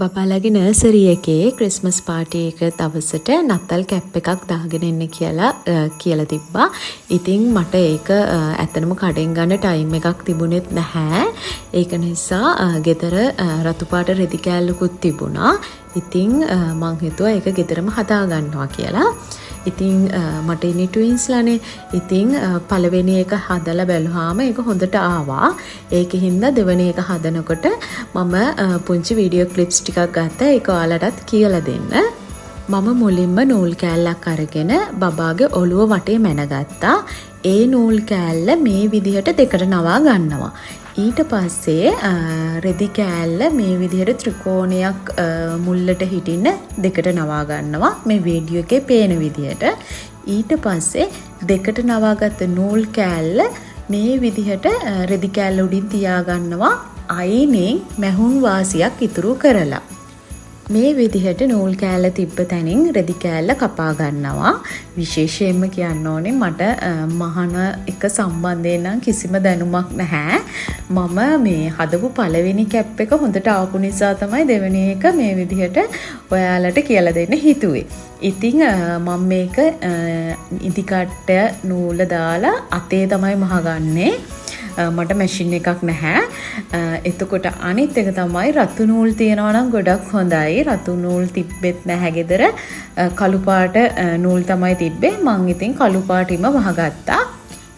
බබාලගේ nursery එකේ Christmas party එක දවසට නත්තල් කැප් එකක් දාගෙන එන්න කියලා තිබ්බා. ඉතින් මට ඒක ඇත්තනම කඩෙන් ගන්න ටයිම් එකක් තිබුණෙත් නැහැ. ඒක නිසා ගෙදර රතු පාට රෙදි කෑල්ලකුත් තිබුණා. ඉතින් මං හිතුවා ඒක ගෙදරම හදා ගන්නවා කියලා. ඉතින් මට ඉන්නේ ට්වින්ස්ලානේ. ඉතින් පළවෙනි එක හදලා බැලුවාම ඒක හොඳට ආවා. ඒකෙන් හින්දා දෙවෙනි එක හදනකොට මම පුංචි වීඩියෝ ක්ලිප්ස් ටිකක් ගත්තා. ඒක ඔයාලටත් කියලා දෙන්න. මම මුලින්ම නූල් කෑල්ලක් අරගෙන බබාගේ ඔළුව වටේ මැනගත්තා. ඒ නූල් කෑල්ල මේ විදිහට දෙකට නවා ගන්නවා. ඊට පස්සේ රෙදි කෑල්ල මේ විදිහට ත්‍රිකෝණයක් මුල්ලට හිටින්න දෙකට නවා ගන්නවා මේ වීඩියෝ එකේ පේන විදිහට. ඊට පස්සේ දෙකට නවාගත්ත නූල් කෑල්ල මේ විදිහට රෙදි කෑල්ල උඩින් තියා ගන්නවා අයිනෙන් මැහුන් වාසියක් ඉතුරු කරලා. මේ විදිහට නූල් කෑල්ල තිබ්බ තැනින් රෙදි කෑල්ල කපා ගන්නවා. විශේෂයෙන්ම කියන්න ඕනේ මට මහන එක සම්බන්ධයෙන් නම් කිසිම දැනුමක් නැහැ. මම මේ හදපු පළවෙනි කැප් එක හොඳට ආපු නිසා තමයි දෙවෙනි එක මේ විදිහට ඔයාලට කියලා දෙන්න හිතුවේ. ඉතින් මම මේක ඉදිකට්ට නූල දාලා අතේ තමයි මහගන්නේ. මට මැෂින් එකක් නැහැ. එතකොට අනිත් එක තමයි රතු නූල් තියනවා නම් ගොඩක් හොඳයි. රතු නූල් තිබ්බෙත් නැහැ ගෙදර. කළු පාට නූල් තමයි තිබ්බේ. මං ඉතින් කළු පාටින්ම වහගත්තා.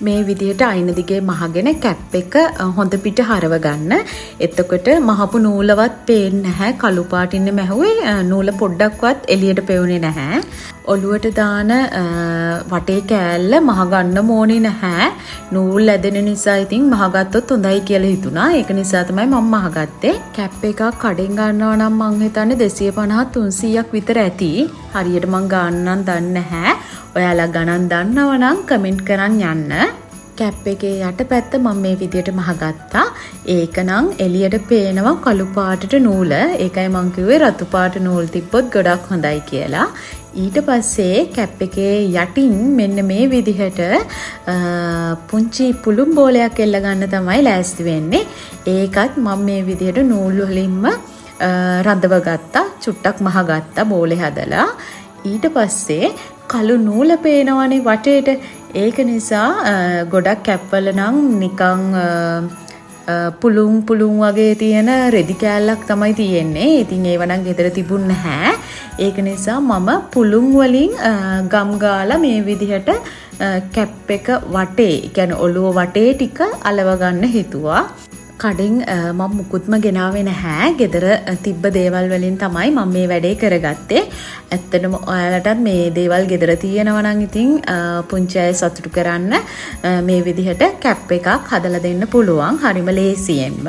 මේ විදිහට අයින දිගේ මහගෙන කැප් එක හොඳ පිට හරව ගන්න. එතකොට මහපු නූලවත් පේන්නේ නැහැ. කළු පාටින් මැහුවේ නූල පොඩ්ඩක්වත් එළියට පෙවුනේ නැහැ. ඔළුවට දාන වටේ කෑල්ල මහගන්න ඕනේ නැහැ. නූල් ඇදෙන නිසා ඉතින් මහගත්තොත් හොඳයි කියලා හිතුණා. ඒක නිසා තමයි මම මහගත්තේ. කැප් එකක් කඩෙන් ගන්නවා නම් මං හිතන්නේ 250 300ක් විතර ඇති. හරියට මං ගානනම් දන්නේ නැහැ. ඔයාලා ගණන් දන්නව නම් කමෙන්ට් කරන් යන්න. කැප් එකේ යටපැත්ත මම මේ විදියට මහගත්තා. ඒක නම් එළියට පේනවා කළු පාටට නූල. ඒකයි මං කිව්වේ රතු පාට නූල් තිබ්බොත් ගොඩක් හොඳයි කියලා. ඊට පස්සේ කැප් එකේ යටින් මෙන්න මේ විදිහට පුංචි පුළුම් බෝලයක් එල්ල ගන්න තමයි ලෑස්ති වෙන්නේ. ඒකත් මම මේ විදිහට නූල් වලින්ම රඳව ගත්තා. චුට්ටක් මහගත්තා බෝලේ හදලා. ඊට පස්සේ කළු නූල පේනවනේ වටේට. ඒක නිසා ගොඩක් කැප්වල නම් නිකන් පුළුම් වගේ තියෙන රෙදි කෑල්ලක් තමයි තියෙන්නේ. ඉතින් ඒව නම් ගෙදර තිබුණ නැහැ. ඒක නිසා මම පුළුම් වලින් ගම් ගාලා මේ විදිහට කැප් එක වටේ, කියන්නේ ඔළුව වටේ ටික අලව ගන්න හිතුවා. කඩෙන් මම මුකුත්ම ගෙනාවේ නැහැ. ගෙදර තිබ්බ දේවල් වලින් තමයි මම මේ වැඩේ කරගත්තේ. ඇත්තටම ඔයාලටත් මේ දේවල් ගෙදර තියෙනවා නම් ඉතින් පුංචි අය සතුටු කරන්න මේ විදිහට කැප් එකක් හදලා දෙන්න පුළුවන්. හරිම ලේසියෙන්ම.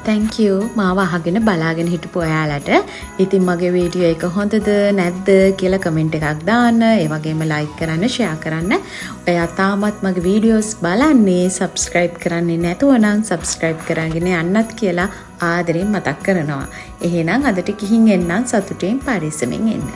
Thank you මාව අහගෙන බලාගෙන හිටපු ඔයාලට. ඉතින් මගේ වීඩියෝ එක හොඳද නැද්ද කියලා කමෙන්ට් එකක් දාන්න. ඒ වගේම ලයික් කරන්න, ෂෙයා කරන්න. ඔයා තාමත් මගේ වීඩියෝස් බලන්නේ subscribe කරන්නේ නැතුව නම් subscribe කරගෙන යන්නත් කියලා ආදරෙන් මතක් කරනවා. එහෙනම් අදට ගිහින් එන්නම් සතුටින් පරිස්සමෙන් එන්න.